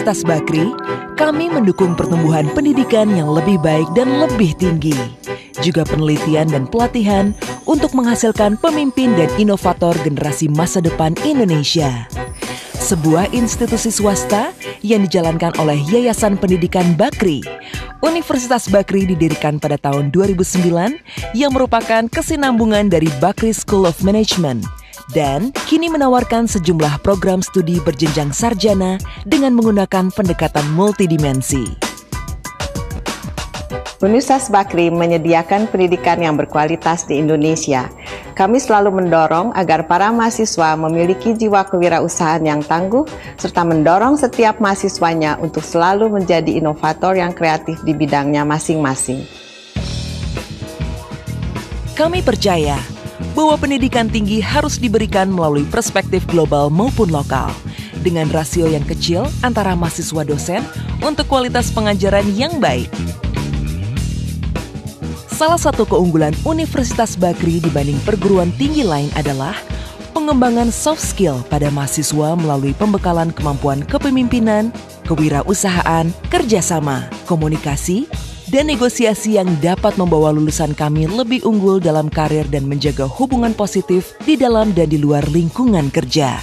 Universitas Bakri, kami mendukung pertumbuhan pendidikan yang lebih baik dan lebih tinggi. Juga penelitian dan pelatihan untuk menghasilkan pemimpin dan inovator generasi masa depan Indonesia. Sebuah institusi swasta yang dijalankan oleh Yayasan Pendidikan Bakri. Universitas Bakri didirikan pada tahun 2009 yang merupakan kesinambungan dari Bakri School of Management dan kini menawarkan sejumlah program studi berjenjang sarjana dengan menggunakan pendekatan multidimensi. Universitas Bakri menyediakan pendidikan yang berkualitas di Indonesia. Kami selalu mendorong agar para mahasiswa memiliki jiwa kewirausahaan yang tangguh, serta mendorong setiap mahasiswanya untuk selalu menjadi inovator yang kreatif di bidangnya masing-masing. Kami percaya bahwa pendidikan tinggi harus diberikan melalui perspektif global maupun lokal, dengan rasio yang kecil antara mahasiswa dosen untuk kualitas pengajaran yang baik. Salah satu keunggulan Universitas Bakri dibanding perguruan tinggi lain adalah pengembangan soft skill pada mahasiswa melalui pembekalan kemampuan kepemimpinan, kewirausahaan, kerjasama, komunikasi, dan negosiasi yang dapat membawa lulusan kami lebih unggul dalam karir dan menjaga hubungan positif di dalam dan di luar lingkungan kerja.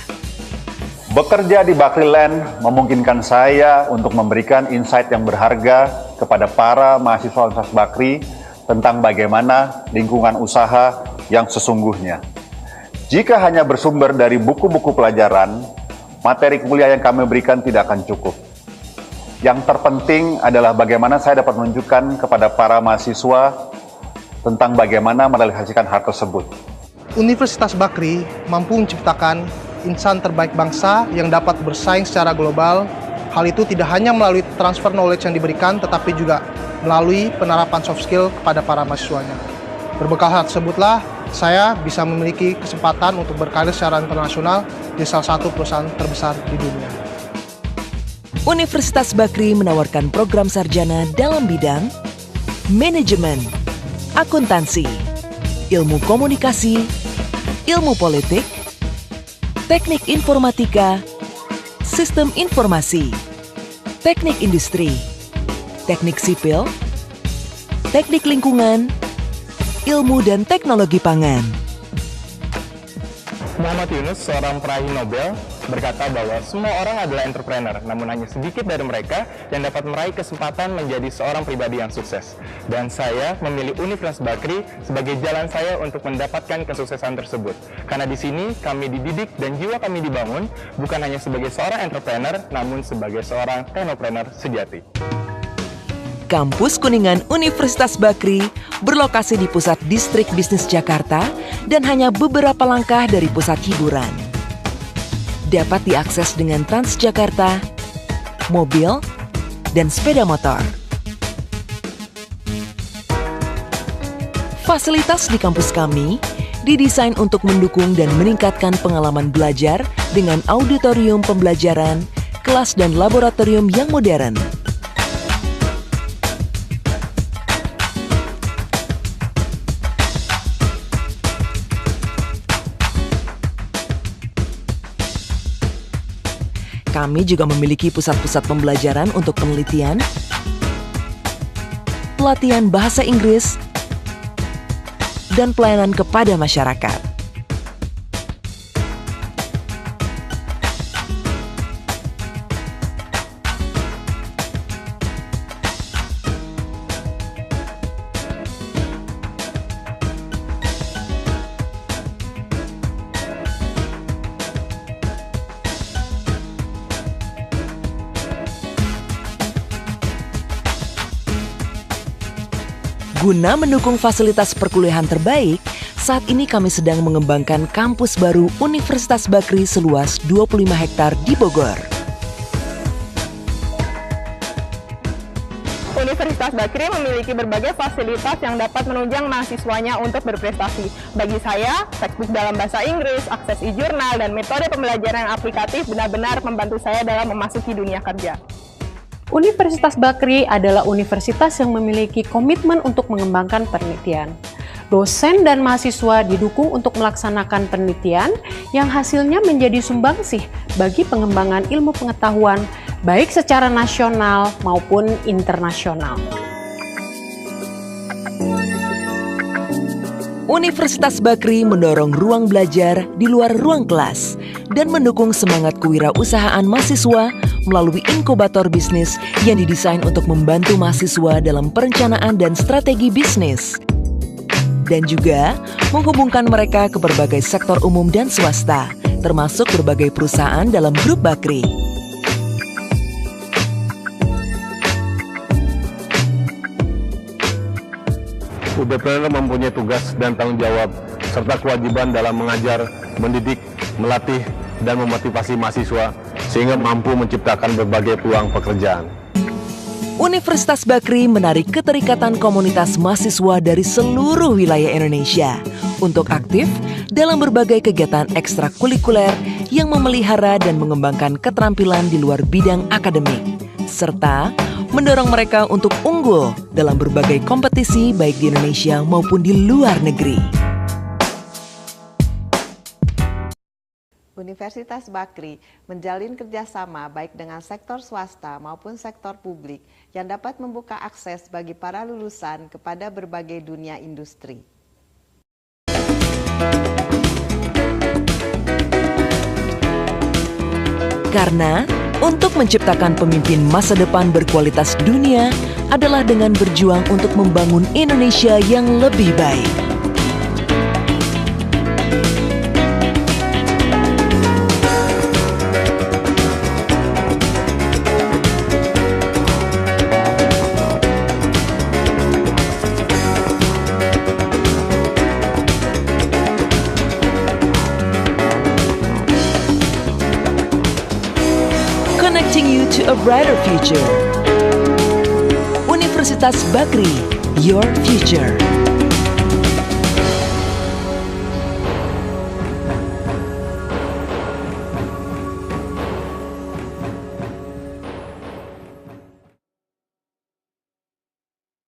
Bekerja di Bakriland memungkinkan saya untuk memberikan insight yang berharga kepada para mahasiswa Universitas Bakri tentang bagaimana lingkungan usaha yang sesungguhnya. Jika hanya bersumber dari buku-buku pelajaran, materi kuliah yang kami berikan tidak akan cukup. Yang terpenting adalah bagaimana saya dapat menunjukkan kepada para mahasiswa tentang bagaimana merealisasikan hal tersebut. Universitas Bakri mampu menciptakan insan terbaik bangsa yang dapat bersaing secara global. Hal itu tidak hanya melalui transfer knowledge yang diberikan, tetapi juga melalui penerapan soft skill kepada para mahasiswanya. Berbekal hal tersebutlah, saya bisa memiliki kesempatan untuk berkarir secara internasional di salah satu perusahaan terbesar di dunia. Universitas Bakri menawarkan program sarjana dalam bidang manajemen, akuntansi, ilmu komunikasi, ilmu politik, teknik informatika, sistem informasi, teknik industri, teknik sipil, teknik lingkungan, ilmu dan teknologi pangan. Muhammad Yunus, seorang peraih Nobel, berkata bahwa semua orang adalah entrepreneur, namun hanya sedikit dari mereka yang dapat meraih kesempatan menjadi seorang pribadi yang sukses. Dan saya memilih Universitas Bakri sebagai jalan saya untuk mendapatkan kesuksesan tersebut. Karena di sini kami dididik dan jiwa kami dibangun bukan hanya sebagai seorang entrepreneur, namun sebagai seorang technopreneur sejati. Kampus Kuningan Universitas Bakri berlokasi di pusat distrik bisnis Jakarta dan hanya beberapa langkah dari pusat hiburan. Dapat diakses dengan Transjakarta, mobil, dan sepeda motor. Fasilitas di kampus kami didesain untuk mendukung dan meningkatkan pengalaman belajar dengan auditorium pembelajaran, kelas dan laboratorium yang modern. Kami juga memiliki pusat-pusat pembelajaran untuk penelitian, pelatihan bahasa Inggris, dan pelayanan kepada masyarakat. Guna mendukung fasilitas perkuliahan terbaik, saat ini kami sedang mengembangkan kampus baru Universitas Bakri seluas 25 hektar di Bogor. Universitas Bakri memiliki berbagai fasilitas yang dapat menunjang mahasiswanya untuk berprestasi. Bagi saya, textbook dalam bahasa Inggris, akses e-jurnal, dan metode pembelajaran yang aplikatif benar-benar membantu saya dalam memasuki dunia kerja. Universitas Bakri adalah universitas yang memiliki komitmen untuk mengembangkan penelitian. Dosen dan mahasiswa didukung untuk melaksanakan penelitian yang hasilnya menjadi sumbangsih bagi pengembangan ilmu pengetahuan baik secara nasional maupun internasional. Universitas Bakri mendorong ruang belajar di luar ruang kelas dan mendukung semangat kewirausahaan mahasiswa melalui inkubator bisnis yang didesain untuk membantu mahasiswa dalam perencanaan dan strategi bisnis. Dan juga menghubungkan mereka ke berbagai sektor umum dan swasta, termasuk berbagai perusahaan dalam grup Bakri. UB-Planner mempunyai tugas dan tanggung jawab serta kewajiban dalam mengajar, mendidik, melatih, dan memotivasi mahasiswa sehingga mampu menciptakan berbagai peluang pekerjaan. Universitas Bakri menarik keterikatan komunitas mahasiswa dari seluruh wilayah Indonesia untuk aktif dalam berbagai kegiatan ekstrakurikuler yang memelihara dan mengembangkan keterampilan di luar bidang akademik, serta mendorong mereka untuk unggul dalam berbagai kompetisi baik di Indonesia maupun di luar negeri. Universitas Bakri menjalin kerjasama baik dengan sektor swasta maupun sektor publik yang dapat membuka akses bagi para lulusan kepada berbagai dunia industri. Karena untuk menciptakan pemimpin masa depan berkualitas dunia adalah dengan berjuang untuk membangun Indonesia yang lebih baik. Connecting you to a brighter future. Universitas Bakri, your future.